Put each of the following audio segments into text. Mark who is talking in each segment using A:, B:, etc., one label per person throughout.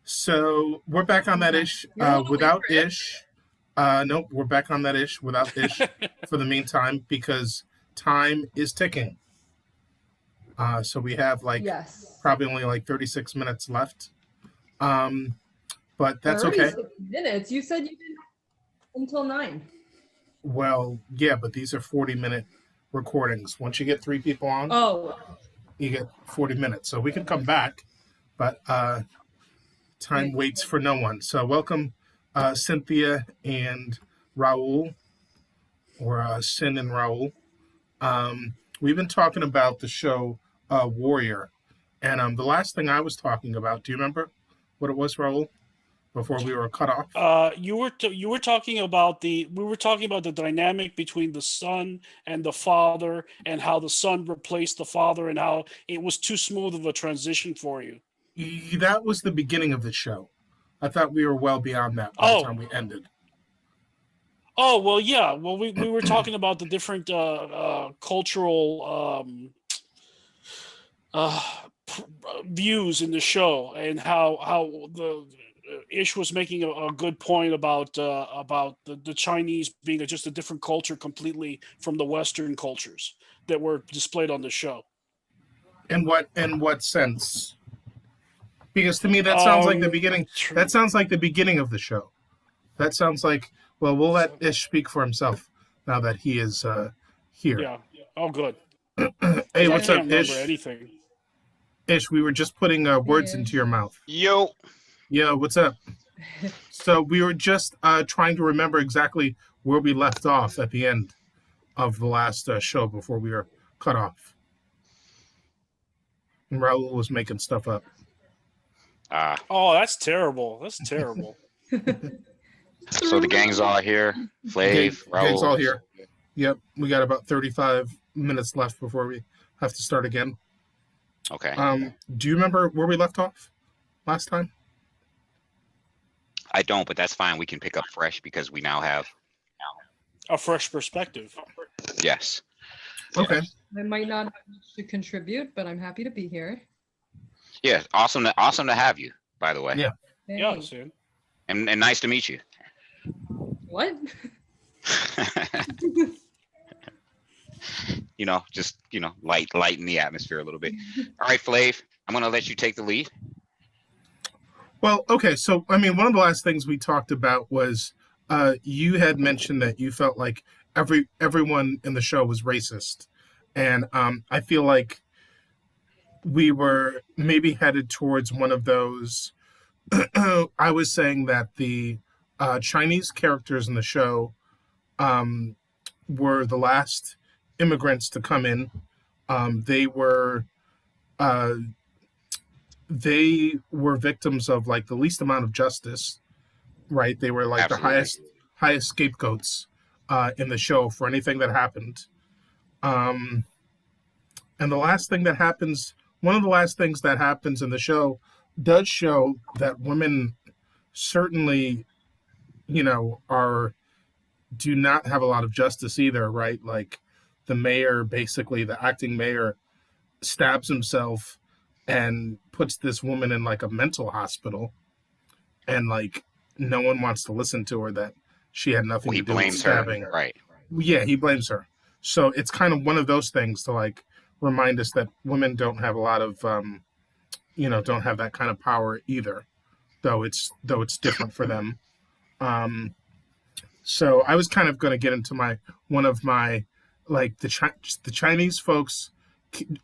A: So we're back on that
B: Okay.
A: ish
B: You're a little late
A: without
B: for it.
A: ish. Nope, we're back on that ish without ish for the meantime because time is ticking. So we have like
B: Yes.
A: probably only like 36 minutes left. Um, but that's okay.
B: 36 minutes. You said you didn't until 9.
A: Well, yeah, but these are 40-minute recordings. Once you get three people on,
B: Oh,
A: you get 40 minutes. So we can come back, but time
B: okay.
A: waits for no one. So welcome, Cynthia and Raul, or Sin and Raul. We've been talking about the show Warrior, and the last thing I was talking about. Do you remember what it was, Raul? Before we were cut off.
C: You were talking about the dynamic between the son and the father, and how the son replaced the father, and how it was too smooth of a transition for you.
A: That was the beginning of the show. I thought we were well beyond that by the time
C: Oh,
A: we ended.
C: oh well, yeah. Well, we were talking about the different cultural uh, views in the show, and how the Ish was making a good point about the Chinese being just a different culture completely from the Western cultures that were displayed on the show.
A: In what sense? Because to me that sounds like the
C: Um,
A: beginning. That sounds like the beginning of the show. That sounds like, well, we'll let
C: so,
A: Ish speak for himself now that he is here.
C: yeah. Oh, good.
A: Hey,
C: Because I
A: what's up,
C: can't remember
A: Ish?
C: anything.
A: Ish, we were just putting words
B: Hey,
A: into your mouth.
D: Yo,
A: Yeah, what's up? So we were just trying to remember exactly where we left off at the end of the last show before we were cut off. And Raul was making stuff up.
C: Oh, that's terrible. That's terrible.
D: so the gang's all here.
A: Gang's all
D: Raul.
A: here. Yep, we got about 35 minutes left before we have to start again.
D: Okay.
A: Do you remember where we left off last time?
D: I don't, but that's fine. We can pick up fresh because we now have.
C: A fresh perspective.
D: Yes.
A: Okay.
B: I might not have much to contribute, but I'm happy to be here.
D: Yeah. Awesome to have you, by the way.
A: Yeah.
B: Hey.
C: Yeah, soon.
D: And nice to meet you.
B: What?
D: just lighten the atmosphere a little bit. All right, Flav, I'm gonna let you take the lead.
A: Well, okay. So, I mean, one of the last things we talked about was you had mentioned that you felt like everyone in the show was racist, and I feel like we were maybe headed towards one of those. I was saying that the Chinese characters in the show were the last immigrants to come in. They were victims of like the least amount of justice, right? They were like
D: Absolutely.
A: the highest scapegoats in the show for anything that happened. And the last thing that happens, one of the last things that happens in the show does show that women certainly, do not have a lot of justice either, right? Like the mayor, basically the acting mayor, stabs himself and puts this woman in like a mental hospital, and like no one wants to listen to her that she had nothing
D: Well, he
A: to do with
D: blames her.
A: stabbing.
D: Right.
A: Yeah, he blames her. So it's kind of one of those things to like remind us that women don't have a lot of don't have that kind of power either, though it's different for them. So I was kind of going to get into one of my like the Chinese folks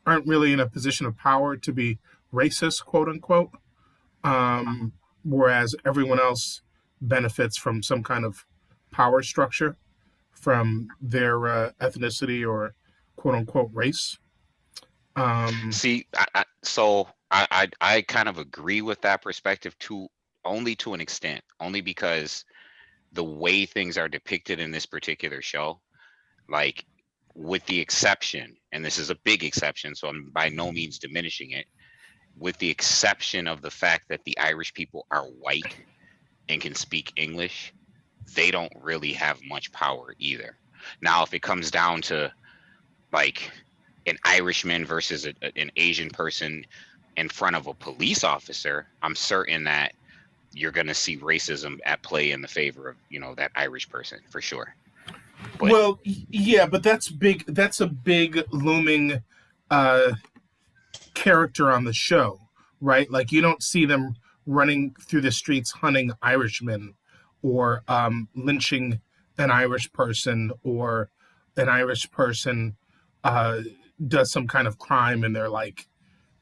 A: aren't really in a position of power to be racist, quote unquote, whereas everyone else benefits from some kind of power structure from their ethnicity or quote unquote race.
D: See, I kind of agree with that perspective only to an extent, only because the way things are depicted in this particular show, like with the exception, and this is a big exception, so I'm by no means diminishing it, with the exception of the fact that the Irish people are white and can speak English, they don't really have much power either. Now, if it comes down to like an Irishman versus an Asian person in front of a police officer, I'm certain that you're going to see racism at play in the favor of, that Irish person for sure. But,
A: well, yeah, but that's big. That's a big looming character on the show, right? Like you don't see them running through the streets hunting Irishmen or lynching an Irish person, or an Irish person does some kind of crime and they're like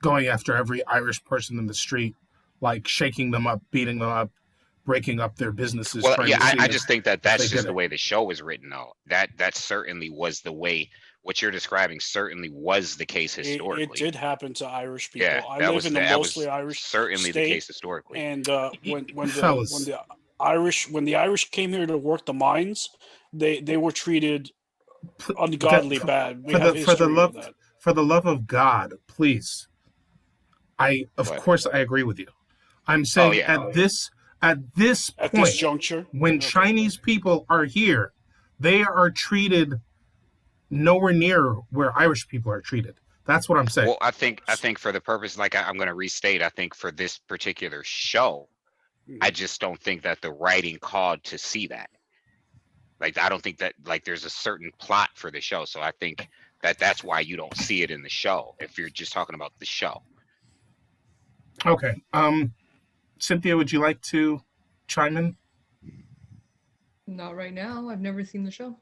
A: going after every Irish person in the street, like shaking them up, beating them up, breaking up their businesses.
D: well,
A: trying
D: yeah,
A: to see
D: I just think that
A: they
D: that's
A: did
D: just the
A: it.
D: way the show was written, though. That certainly was the way. What you're describing certainly was the case historically.
C: It did happen to Irish people.
D: Yeah,
C: I
D: that
C: live
D: was
C: in a
D: that
C: mostly
D: was
C: Irish
D: certainly the
C: state,
D: case historically.
C: and when
A: Fellas.
C: the Irish came here to work the mines, they were treated ungodly bad. We have history of that.
A: For the love of God, please. Of course I agree with you. I'm saying
D: yeah.
A: at this
C: At
A: point,
C: this juncture,
A: when Chinese people are here, they are treated nowhere near where Irish people are treated. That's what I'm saying.
D: Well, I think for the purpose, like I'm going to restate, I think for this particular show, I just don't think that the writing called to see that. Like, I don't think that like there's a certain plot for the show. So I think that's why you don't see it in the show if you're just talking about the show.
A: Okay. Cynthia, would you like to chime in?
B: Not right now. I've never seen the show.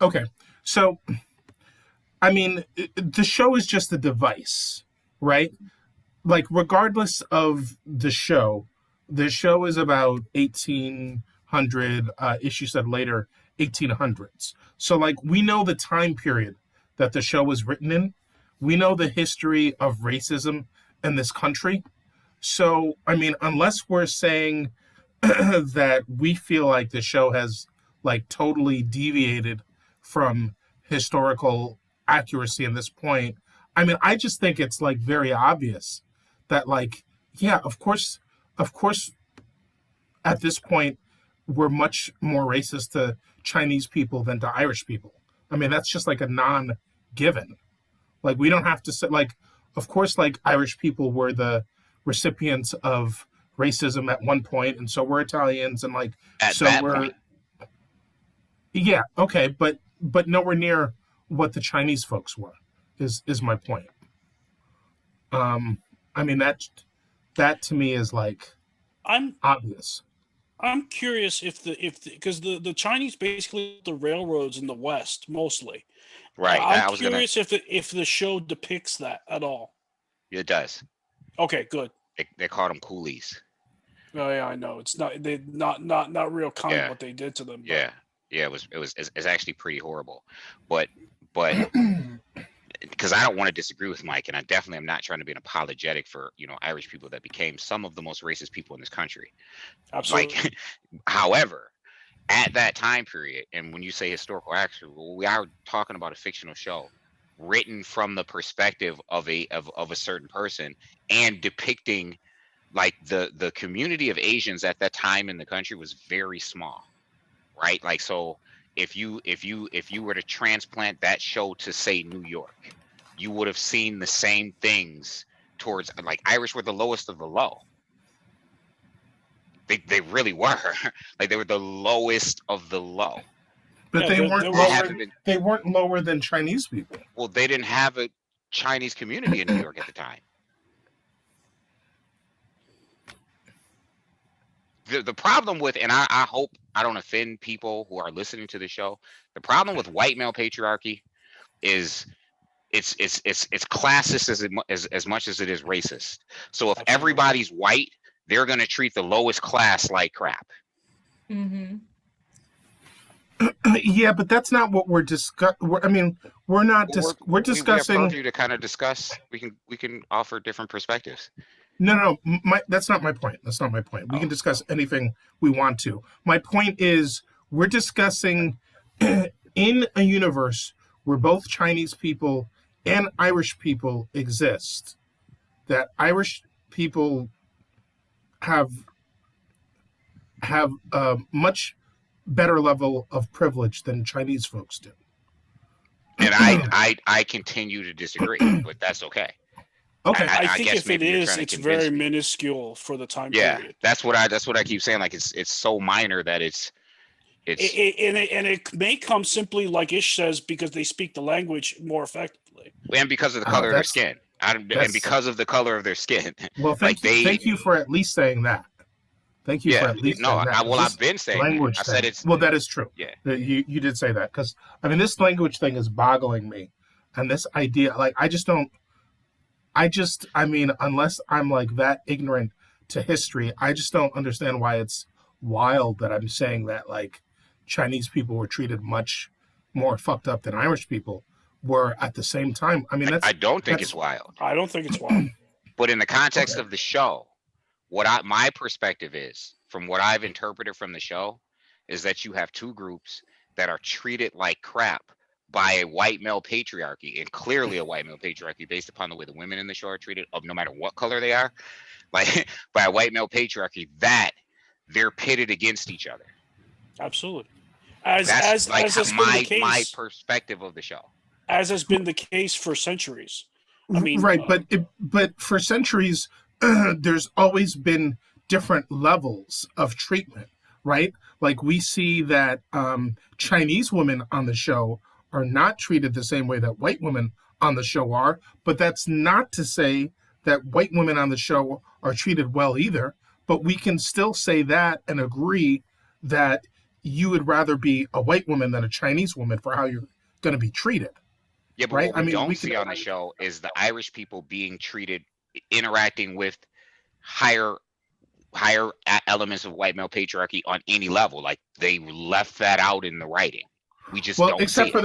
A: Okay. So, I mean, the show is just a device, right? Like, regardless of the show is about 1800, issue said later, 1800s. So, like, we know the time period that the show was written in. We know the history of racism in this country. So, I mean, unless we're saying that we feel like the show has, like, totally deviated from historical accuracy at this point, I mean, I just think it's, like, very obvious that, like, yeah, of course, at this point, we're much more racist to Chinese people than to Irish people. I mean, that's just like a non-given. Like, we don't have to say, like, of course, like, Irish people were the recipients of racism at one point, and so were Italians, and like,
D: At
A: so
D: that
A: we're,
D: point.
A: yeah, okay, but nowhere near what the Chinese folks were, is my point. I mean, that to me is like obvious.
C: I'm curious if because the Chinese basically built the railroads in the West mostly.
D: Right.
C: I'm curious if the show depicts that at all.
D: It does.
C: Okay, good.
D: They called them coolies.
C: Oh yeah, I know. It's not real kind what they did to them.
D: Yeah. Yeah, it's actually pretty horrible. But because I don't want to disagree with Mike, and I definitely am not trying to be an apologetic for, Irish people that became some of the most racist people in this country.
C: Absolutely.
D: Like, however, at that time period, and when you say historical accuracy, we are talking about a fictional show written from the perspective of a certain person and depicting like the community of Asians at that time in the country was very small, right? Like, so if you were to transplant that show to, say, New York, you would have seen the same things towards, like, Irish were the lowest of the low. They really were. Like, they were the lowest of the low.
A: But they weren't lower than Chinese people.
D: Well, they didn't have a Chinese community in New York at the time. The problem with, and I hope I don't offend people who are listening to the show, the problem with white male patriarchy is it's classist as much as it is racist. So if everybody's white, they're going to treat the lowest class like crap.
B: Mm-hmm.
A: Yeah, but that's not what we're discussing. I mean, we're not. We're discussing.
D: We have purview to kind of discuss. We can offer different perspectives.
A: No. That's not my point. That's not my point. We can discuss anything we want to. My point is, we're discussing in a universe where both Chinese people and Irish people exist, that Irish people have a much better level of privilege than Chinese folks do.
D: And I continue to disagree, but that's okay.
A: Okay.
C: I think
D: guess
C: if it
D: maybe you're
C: is,
D: trying to
C: it's
D: convince
C: very
D: me.
C: minuscule for the time
D: Yeah,
C: period.
D: that's what I keep saying. Like it's so minor that it's
C: And it may come simply, like Ish says, because they speak the language more effectively.
D: and because of the color of their skin. And
A: that's
D: because of the color of their skin.
A: well.
D: Like
A: Thank you for at least saying that. Thank you for
D: yeah,
A: at least
D: no,
A: saying that. 'Cause
D: I've
A: this
D: been saying that.
A: language
D: I said
A: thing.
D: it's
A: Well, that is true.
D: yeah.
A: You did say that because I mean this language thing is boggling me, and this idea like I just don't. I mean unless I'm like that ignorant to history, I just don't understand why it's wild that I'm saying that like Chinese people were treated much more fucked up than Irish people were at the same time. I mean
D: I don't think it's
A: that's
D: wild.
C: I don't think it's wild.
D: But in the context
A: okay.
D: of the show, my perspective is, from what I've interpreted from the show, is that you have two groups that are treated like crap by a white male patriarchy, and clearly a white male patriarchy based upon the way the women in the show are treated, of no matter what color they are, like by a white male patriarchy, that they're pitted against each other.
C: Absolutely.
D: That's like
C: as has been the case,
D: my perspective of the show.
C: as has been the case for centuries. I mean,
A: Right, but for centuries, there's always been different levels of treatment, right? Like we see that Chinese women on the show are not treated the same way that white women on the show are, but that's not to say that white women on the show are treated well either. But we can still say that and agree that you would rather be a white woman than a Chinese woman for how you're going to be treated.
D: Yeah, but
A: Right?
D: what we
A: I mean,
D: don't
A: we
D: see
A: can.
D: on the show is the Irish people being treated, interacting with higher elements of white male patriarchy on any level. Like they left that out in the writing. We just
A: Well,
D: don't see it.
A: except for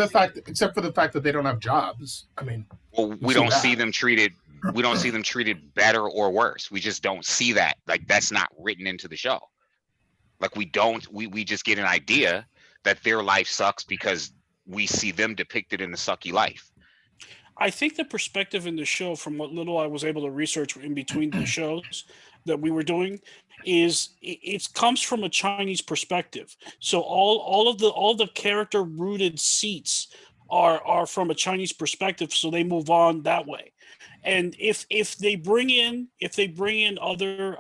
A: the fact that they don't have jobs. I mean,
D: Well, we
A: see
D: don't
A: that.
D: see them treated. We don't see them treated better or worse. We just don't see that. Like that's not written into the show. Like we don't. We just get an idea that their life sucks because we see them depicted in the sucky life.
C: I think the perspective in the show, from what little I was able to research in between the shows that we were doing, is it comes from a Chinese perspective. So all the character rooted seats are from a Chinese perspective. So they move on that way. And if they bring in other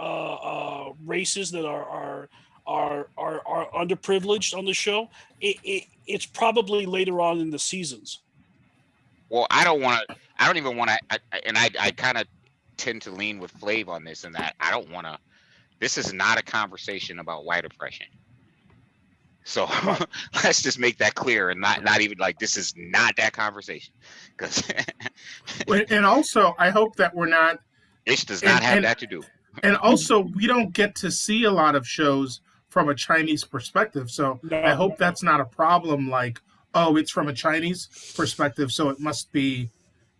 C: races that are underprivileged on the show, it's probably later on in the seasons.
D: Well, I don't even want to, and I kind of tend to lean with Flav on this, and that I don't want to. This is not a conversation about white oppression. So let's just make that clear, and not even like this is not that conversation. Because
A: and also, I hope that we're not.
D: Ish does not have that to do.
A: And also, we don't get to see a lot of shows from a Chinese perspective, so I hope that's not a problem. Like, oh, it's from a Chinese perspective, so it must be,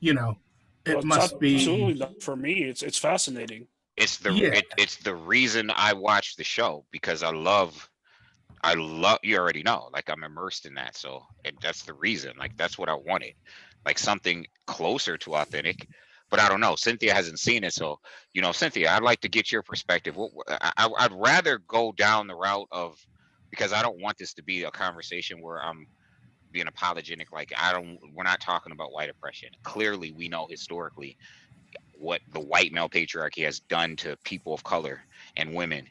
A: it must be.
C: Absolutely not. For me, it's fascinating.
D: It's the reason I watch the show, because I love, you already know, like I'm immersed in that. So that's the reason, like, that's what I wanted, like something closer to authentic, but I don't know. Cynthia hasn't seen it. So, Cynthia, I'd like to get your perspective. I'd rather go down the route of, because I don't want this to be a conversation where I'm being apologetic. Like we're not talking about white oppression. Clearly we know historically what the white male patriarchy has done to people of color and women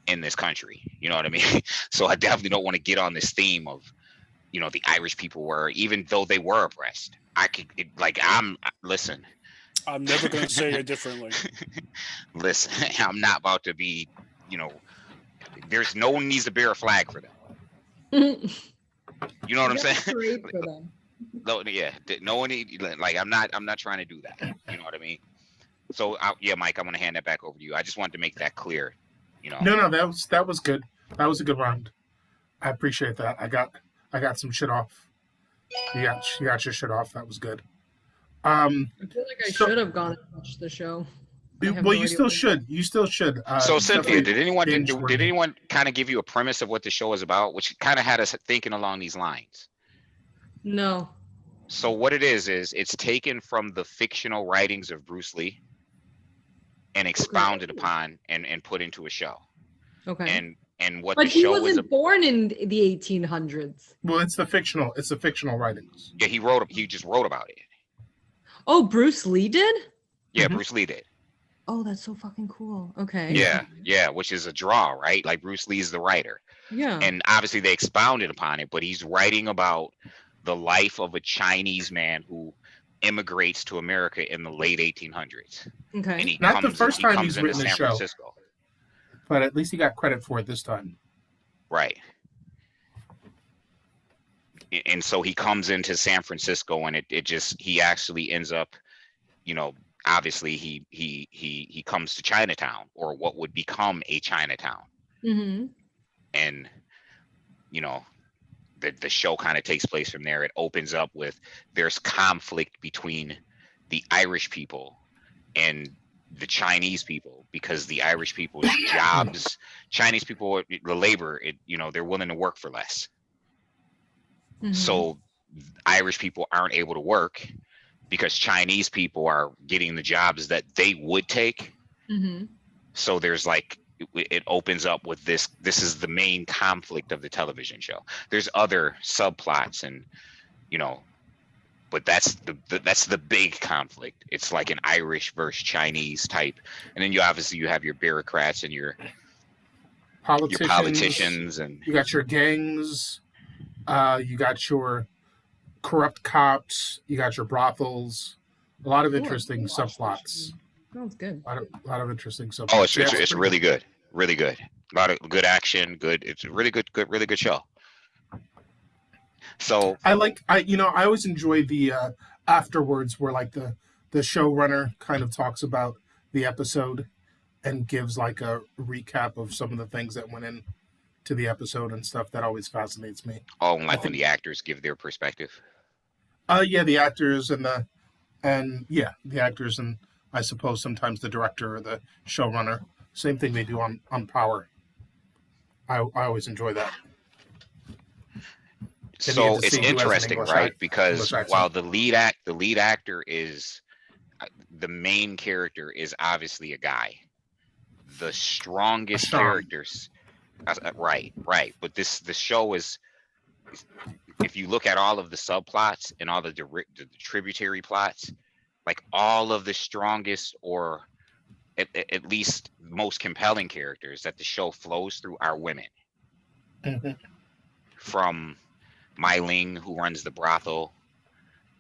D: in this country. You know what I mean? So I definitely don't want to get on this theme of, the Irish people were, even though they were oppressed. Listen.
C: I'm never going to say it differently.
D: Listen, I'm not about to be, there's no one needs to bear a flag for them. You know what I'm saying?
B: For them.
D: No, yeah, no one need, like, I'm not trying to do that. You know what I mean? So Mike, I'm going to hand that back over to you. I just wanted to make that clear.
A: No, that was good. That was a good round. I appreciate that. I got some shit off. You got your shit off. That was good.
B: I feel like I should have gone and watched the show.
A: Well, you still should. You still should.
D: So Cynthia, did anyone kind of give you a premise of what the show is about, which kind of had us thinking along these lines?
B: No.
D: So what it is it's taken from the fictional writings of Bruce Lee and expounded upon and put into a show.
B: Okay.
D: And what
B: but
D: the show
B: he wasn't born in the 1800s.
A: Well, it's the fictional writings.
D: Yeah, he just wrote about it.
B: Oh, Bruce Lee did?
D: Yeah,
A: Mhm.
D: Bruce Lee did.
B: Oh, that's so fucking cool. Okay.
D: Yeah, which is a draw, right? Like Bruce Lee's the writer.
B: Yeah.
D: And obviously they expounded upon it, but he's writing about the life of a Chinese man who immigrates to America in the late 1800s. And
B: Okay.
D: he
A: Not the
D: comes
A: first
D: he
A: time
D: comes
A: he's
D: into
A: written a
D: San
A: show,
D: Francisco.
A: but at least he got credit for it this time.
D: Right. And so he comes into San Francisco, and it just, he actually ends up, you know, obviously he comes to Chinatown, or what would become a Chinatown.
B: Mm-hmm.
D: And you know, the show kind of takes place from there. It opens up with, there's conflict between the Irish people and the Chinese people, because the Irish people's jobs, Chinese people, the labor, you know, they're willing to work for less.
B: Mm-hmm.
D: So Irish people aren't able to work because Chinese people are getting the jobs that they would take.
B: Mm-hmm.
D: So there's like, it opens up with this is the main conflict of the television show. There's other subplots, and you know, but that's the big conflict. It's like an Irish versus Chinese type. And then you have your bureaucrats and your politicians, and
A: you got your gangs, you got your corrupt cops, you got your brothels. A lot of interesting subplots.
B: Sounds good.
A: A lot of interesting subplots.
D: oh, it's really good. Really good. A lot of good action. It's a really good show. So
A: I always enjoy the afterwards where like the showrunner kind of talks about the episode and gives like a recap of some of the things that went in to the episode and stuff. That always fascinates me.
D: oh, like when the actors give their perspective.
A: Yeah, the actors and the actors, and I suppose sometimes the director or the showrunner. Same thing they do on Power. I always enjoy that.
D: So it's interesting, right? Because while the lead actor is, the main character is obviously a guy. The strongest characters, right. But the show is, if you look at all of the subplots and all the tributary plots, like all of the strongest, or at least most compelling characters that the show flows through are women.
A: Mm-hmm.
D: From Mai Ling, who runs the brothel,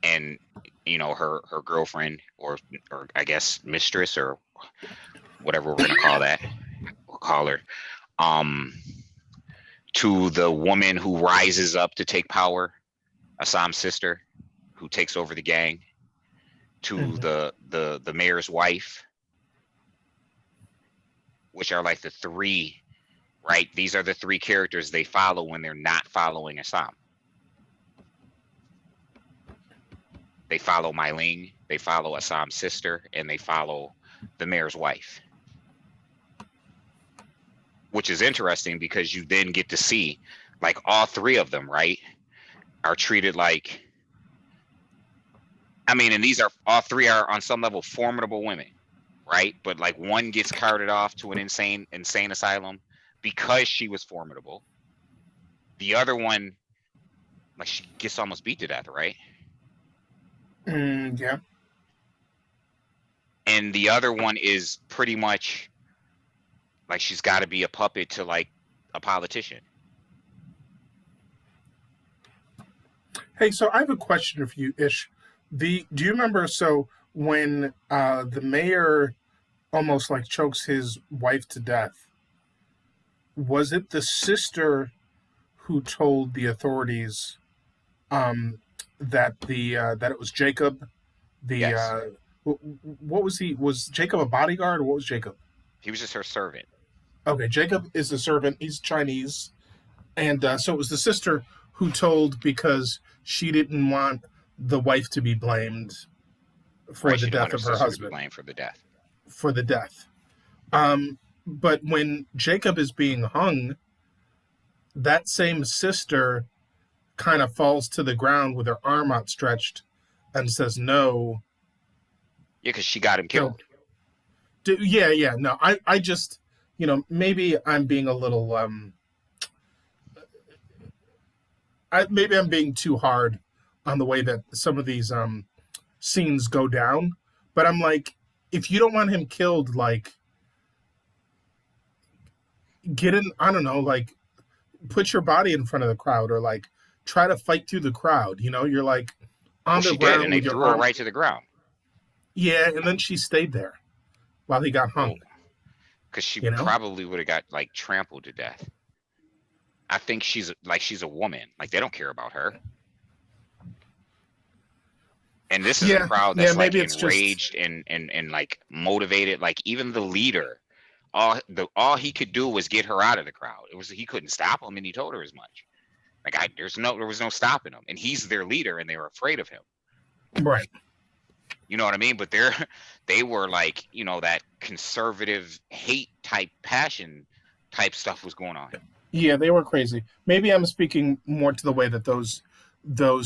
D: and you know, her girlfriend, or I guess mistress, or whatever we're gonna call her, to the woman who rises up to take power, Assam's sister, who takes over the gang, to
A: Mm-hmm.
D: the mayor's wife, which are like the three, right? These are the three characters they follow when they're not following Assam. They follow Mai Ling, they follow Assam's sister, and they follow the mayor's wife. Which is interesting because you then get to see, like, all three of them, right, are treated like, I mean, and these are, all three are on some level formidable women, right? But like, one gets carted off to an insane asylum because she was formidable. The other one, like, she gets almost beat to death, right?
A: Yeah.
D: And the other one is pretty much like, she's got to be a puppet to like a politician.
A: Hey, so I have a question for you, Ish. Do you remember, so when the mayor almost like chokes his wife to death, was it the sister who told the authorities that that it was Jacob?
D: Yes.
A: What was he? Was Jacob a bodyguard, or what was Jacob?
D: He was just her servant.
A: Okay, Jacob is the servant. He's Chinese. And so it was the sister who told, because she didn't want the wife to be blamed for the death of her husband.
D: Blamed for the death.
A: For the death. But when Jacob is being hung, that same sister kind of falls to the ground with her arm outstretched and says no.
D: Yeah, because she got him killed.
A: No, I just, maybe I'm being a little, maybe I'm being too hard on the way that some of these scenes go down. But I'm like, if you don't want him killed, like, get in, I don't know, like, put your body in front of the crowd, or like try to fight through the crowd. You know, you're like on
D: Well,
A: the
D: she did,
A: ground
D: and they
A: with your
D: threw her
A: arm.
D: right to the ground.
A: Yeah, and then she stayed there while he got hung.
D: Because she
A: You know?
D: probably would have got like trampled to death. I think she's a woman. Like, they don't care about her. And this is a crowd that's like
A: maybe it's
D: enraged and like motivated. Like, even the leader, all he could do was get her out of the crowd. He couldn't stop him, and he told her as much. Like, there was no stopping him, and he's their leader, and they were afraid of him.
A: Right.
D: You know what I mean? But they were like, you know, that conservative hate type, passion type stuff was going on.
A: Yeah, they were crazy. Maybe I'm speaking more to the way that those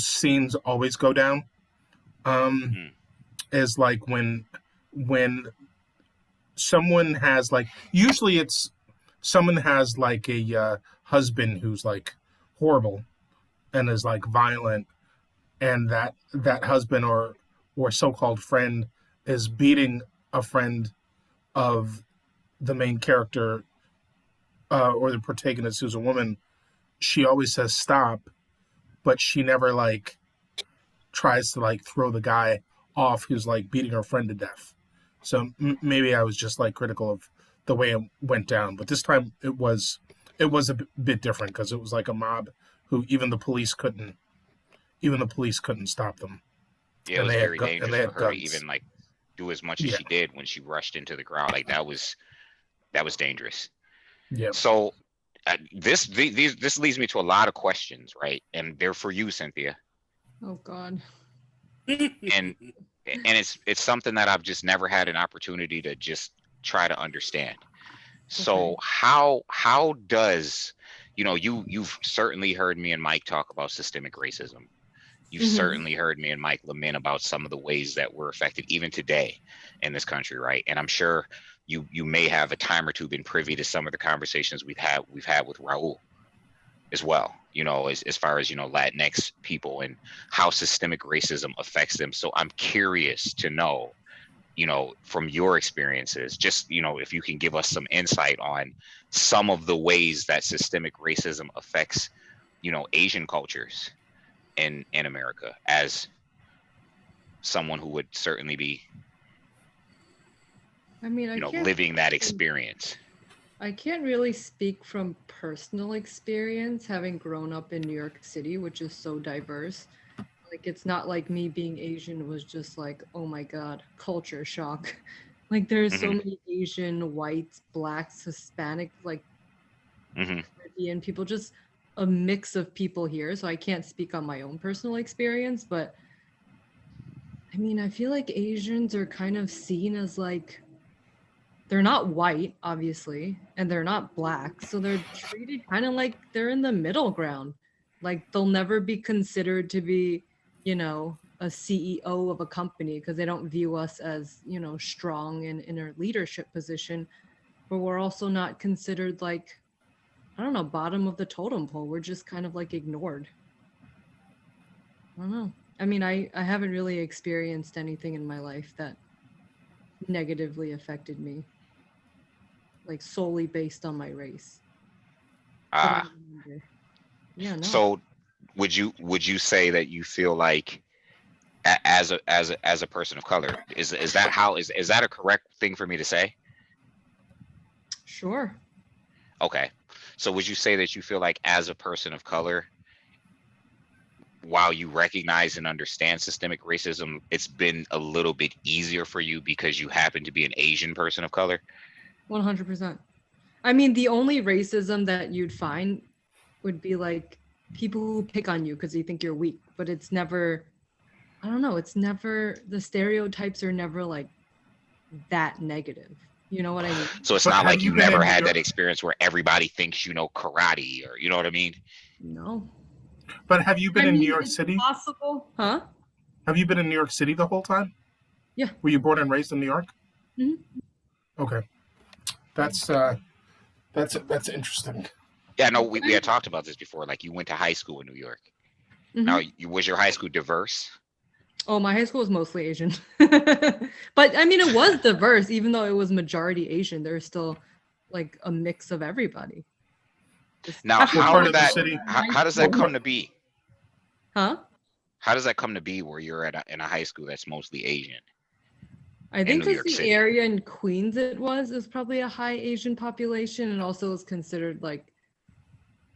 A: scenes always go down. Is like when someone has, like, usually it's someone has like a husband who's like horrible and is like violent, and that husband or so-called friend is beating a friend of the main character, or the protagonist, who's a woman. She always says stop, but she never like tries to like throw the guy off who's like beating her friend to death. So maybe I was just like critical of the way it went down, but this time it was a bit different, because it was like a mob who even the police couldn't stop them.
D: Yeah, it was very dangerous for her to even like do as much as she did when she rushed into the crowd. Like, that was dangerous.
A: Yeah.
D: So this leads me to a lot of questions, right? And they're for you, Cynthia.
B: Oh God.
D: And it's something that I've just never had an opportunity to just try to understand. So how does, you know, you've certainly heard me and Mike talk about systemic racism. You've certainly heard me and Mike lament about some of the ways that we're affected even today in this country, right? And I'm sure you may have a time or two been privy to some of the conversations we've had with Raul as well, you know, as far as, you know, Latinx people and how systemic racism affects them. So I'm curious to know, you know, from your experiences, just, you know, if you can give us some insight on some of the ways that systemic racism affects, you know, Asian cultures in America, as someone who would certainly be,
B: I mean,
D: you know, living that experience.
B: I can't really speak from personal experience, having grown up in New York City, which is so diverse. Like, it's not like me being Asian was just like, oh my God, culture shock. Like, there's so many Asian, whites, blacks, Hispanic, like Caribbean people, just a mix of people here. So I can't speak on my own personal experience, but I mean, I feel like Asians are kind of seen as like, they're not white, obviously, and they're not black. So they're treated kind of like they're in the middle ground. Like, they'll never be considered to be, you know, a CEO of a company, because they don't view us as, you know, strong and in a leadership position. But we're also not considered like, I don't know, bottom of the totem pole. We're just kind of like ignored. I don't know. I mean, I haven't really experienced anything in my life that negatively affected me, like solely based on my race. Yeah, no.
D: So would you say that you feel like as a person of color, is that a correct thing for me to say?
B: Sure.
D: Okay. So would you say that you feel like as a person of color, while you recognize and understand systemic racism, it's been a little bit easier for you because you happen to be an Asian person of color?
B: 100%. I mean, the only racism that you'd find would be like people who pick on you because they think you're weak, but it's never, I don't know, it's never, the stereotypes are never like that negative. You know what I mean?
D: So it's not like you never had that experience where everybody thinks you know karate, or you know what I mean?
B: No.
A: But have you been in New York City?
B: Possible, huh?
A: Have you been in New York City the whole time?
B: Yeah.
A: Were you born and raised in New York? Okay. That's interesting.
D: Yeah, no, we had talked about this before. Like, you went to high school in New York. Now, was your high school diverse?
B: Oh, my high school was mostly Asian. But I mean, it was diverse, even though it was majority Asian. There's still like a mix of everybody.
D: Now,
A: What
D: how
A: part
D: did
A: of the
D: that?
A: city?
D: How does
A: What
D: that come
A: part?
D: to be?
B: Huh?
D: How does that come to be where you're in a high school that's mostly Asian
B: I
D: in
B: think
D: New
B: because
D: York
B: the
D: City?
B: area in Queens it was probably a high Asian population, and also was considered like,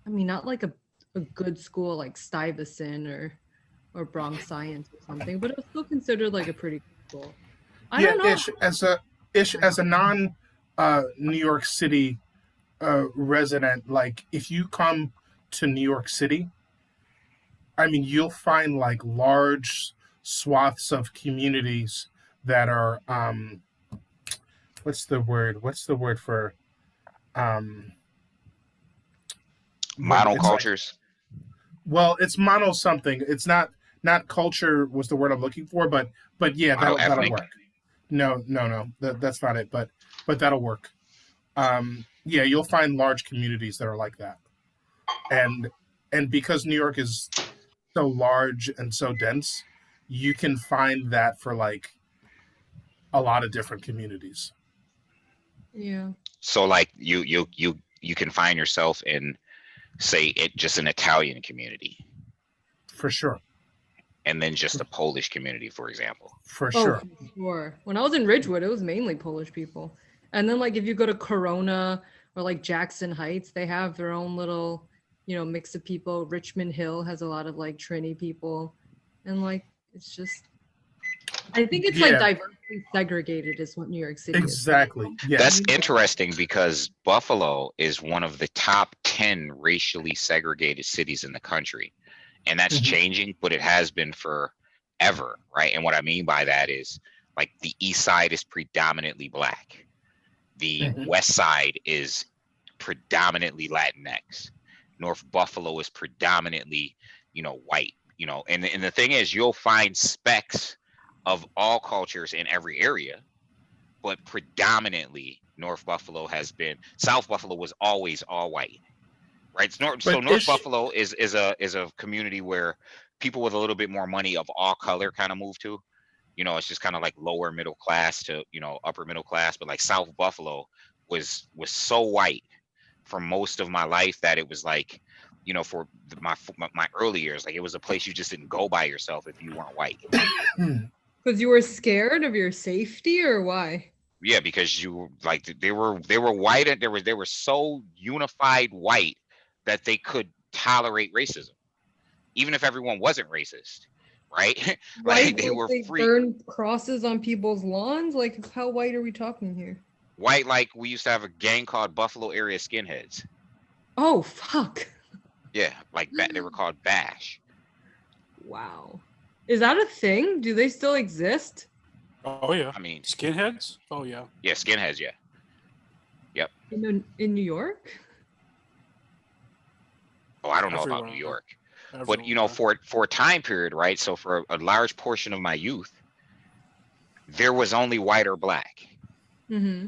B: I mean, not like a good school like Stuyvesant or Bronx Science or something, but it was still considered like a pretty good school. I
A: Yeah,
B: don't know.
A: Ish as a non New York City resident, like if you come to New York City, I mean, you'll find like large swaths of communities that are what's the word? What's the word for um when it's like,
D: Monocultures.
A: well, it's mono something. It's not culture was the word I'm looking for, but yeah,
D: Mono
A: that'll
D: ethnic.
A: work. No, that's not it, but that'll work. Yeah, you'll find large communities that are like that, and because New York is so large and so dense, you can find that for like a lot of different communities.
B: Yeah.
D: So like you can find yourself in, say, it just an Italian community,
A: For sure.
D: and then just a Polish community, for example.
A: For
B: Oh,
A: sure.
B: for sure. When I was in Ridgewood, it was mainly Polish people. And then like if you go to Corona or like Jackson Heights, they have their own little, mix of people. Richmond Hill has a lot of like Trini people. And like it's just I think it's like
A: Yeah,
B: diversely segregated is what New York City is.
A: exactly.
D: That's
A: Yes.
D: interesting because Buffalo is one of the top 10 racially segregated cities in the country. And that's
A: Mhm.
D: changing, but it has been forever, right? And what I mean by that is like the east side is predominantly black. The
A: Mhm.
D: west side is predominantly Latinx. North Buffalo is predominantly, white, and the thing is you'll find specks of all cultures in every area, but predominantly South Buffalo was always all white, right? So
A: But
D: North
A: ish,
D: Buffalo is a community where people with a little bit more money of all color kind of move to. It's just kind of like lower middle class to upper middle class. But like South Buffalo was so white for most of my life that it was like, for my early years, like it was a place you just didn't go by yourself if you weren't white.
B: Because you were scared of your safety or why?
D: Yeah, because you like they were white, and they were so unified white that they could tolerate racism, even if everyone wasn't racist, right? Like
B: White
D: they
B: like
D: were
B: they
D: free
B: burn crosses on people's lawns? Like how white are we talking here?
D: white. Like we used to have a gang called Buffalo Area Skinheads.
B: Oh fuck.
D: Yeah, like they were called Bash.
B: Wow. Is that a thing? Do they still exist?
C: Oh yeah.
D: I mean,
C: Skinheads? Oh yeah.
D: yeah, skinheads. Yeah, yep.
B: In New York?
D: Oh, I don't know about
C: Everywhere.
D: New York, but
C: Everywhere.
D: for a time period, right? So for a large portion of my youth, there was only white or black,
B: Mm-hmm.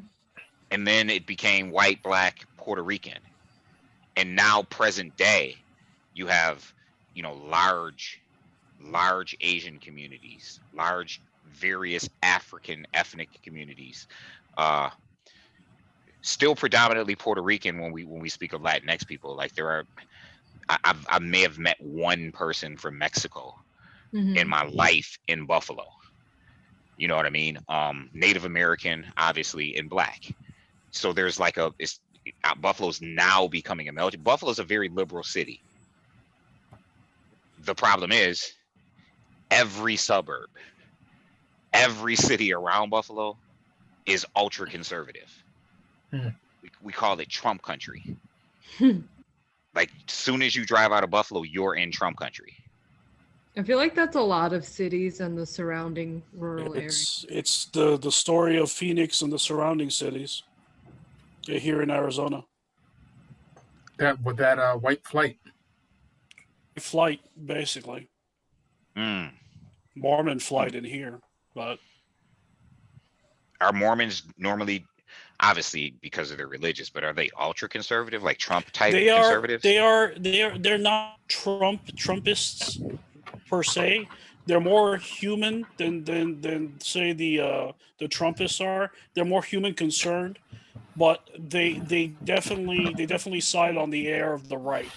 D: and then it became white, black, Puerto Rican, and now present day, you have large Asian communities, large various African ethnic communities, uh, still predominantly Puerto Rican when we speak of Latinx people. Like there are, I may have met one person from Mexico
B: Mm-hmm.
D: in my life in Buffalo. You know what I mean? Native American, obviously, and black. So there's like Buffalo's now becoming a melting. Buffalo's a very liberal city. The problem is every suburb, every city around Buffalo is ultra conservative.
A: Hmm.
D: We call it Trump country. Like soon as you drive out of Buffalo, you're in Trump country.
B: I feel like that's a lot of cities and the surrounding rural areas.
C: It's the story of Phoenix and the surrounding cities. Here in Arizona.
A: that with that white flight.
C: Flight, basically.
D: Mm.
C: Mormon flight in here. But
D: Are Mormons normally, obviously because of their religious, but are they ultra conservative, like Trump type conservatives?
C: they're not Trumpists per se, they're more human than say the Trumpists are. They're more human concerned, but they definitely side on the air of the right.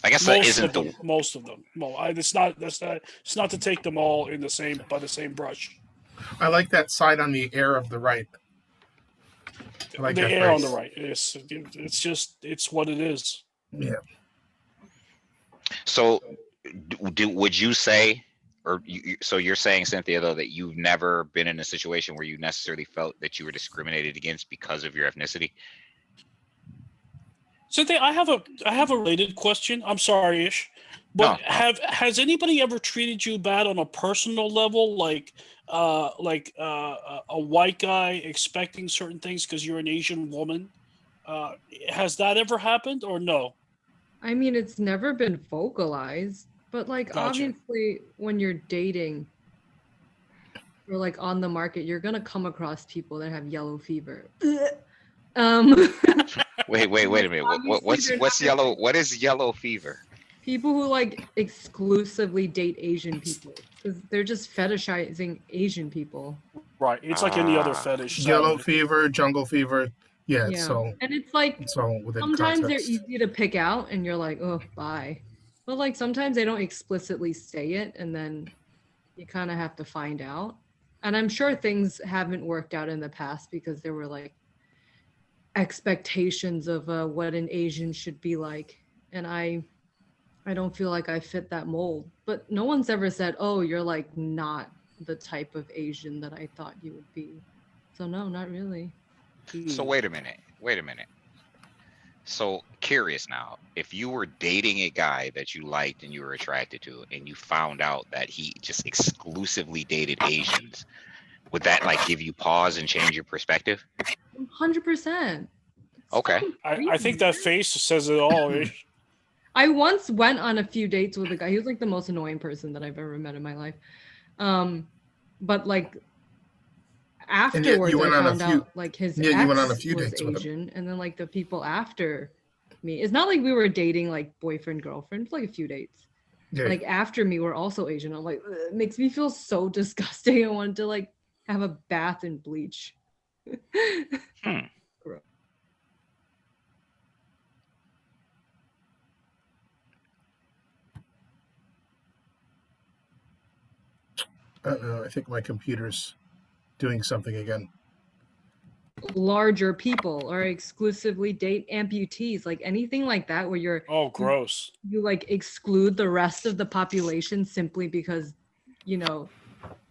D: I guess that isn't the
C: most of them. Well, it's not to take them all in the same brush.
A: I like that side on the air of the right. I like
C: the
A: that
C: air
A: phrase.
C: on the right. It's what it is.
A: Yeah.
D: So, would you say, or so you're saying, Cynthia, though, that you've never been in a situation where you necessarily felt that you were discriminated against because of your ethnicity?
C: Cynthia, I have a related question. I'm sorry, Ish, but
D: No.
C: has anybody ever treated you bad on a personal level, like a white guy expecting certain things because you're an Asian woman? Has that ever happened or no?
B: I mean, it's never been vocalized, but like obviously when you're dating or like on the market, you're gonna come across people that have yellow fever.
D: Wait a minute. What's yellow? What is yellow fever?
B: People who like exclusively date Asian people because they're just fetishizing Asian people.
C: Right. It's like any other fetish.
A: Yellow fever, jungle fever. Yeah. So
B: and it's like sometimes they're easy to pick out, and you're like, oh, bye. But like sometimes they don't explicitly say it, and then you kind of have to find out. And I'm sure things haven't worked out in the past because there were like expectations of what an Asian should be like, and I don't feel like I fit that mold. But no one's ever said, oh, you're like not the type of Asian that I thought you would be. So no, not really.
D: So wait a minute. So curious now, if you were dating a guy that you liked and you were attracted to, and you found out that he just exclusively dated Asians, would that like give you pause and change your perspective?
B: 100%.
D: Okay.
C: I think that face says it all.
B: I once went on a few dates with a guy. He was like the most annoying person that I've ever met in my life. But like afterwards, I found out like his ex was Asian, and then like the people after me. It's not like we were dating like boyfriend girlfriend. It's like a few dates. Yeah. Like after me were also Asian. I'm like, it makes me feel so disgusting. I wanted to like have a bath in bleach.
A: I think my computer's doing something again.
B: Larger people or exclusively date amputees, like anything like that where you're
C: gross.
B: You like exclude the rest of the population simply because you know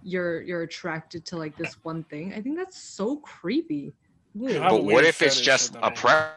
B: you're attracted to like this one thing. I think that's so creepy.
D: But what if it's just a preference?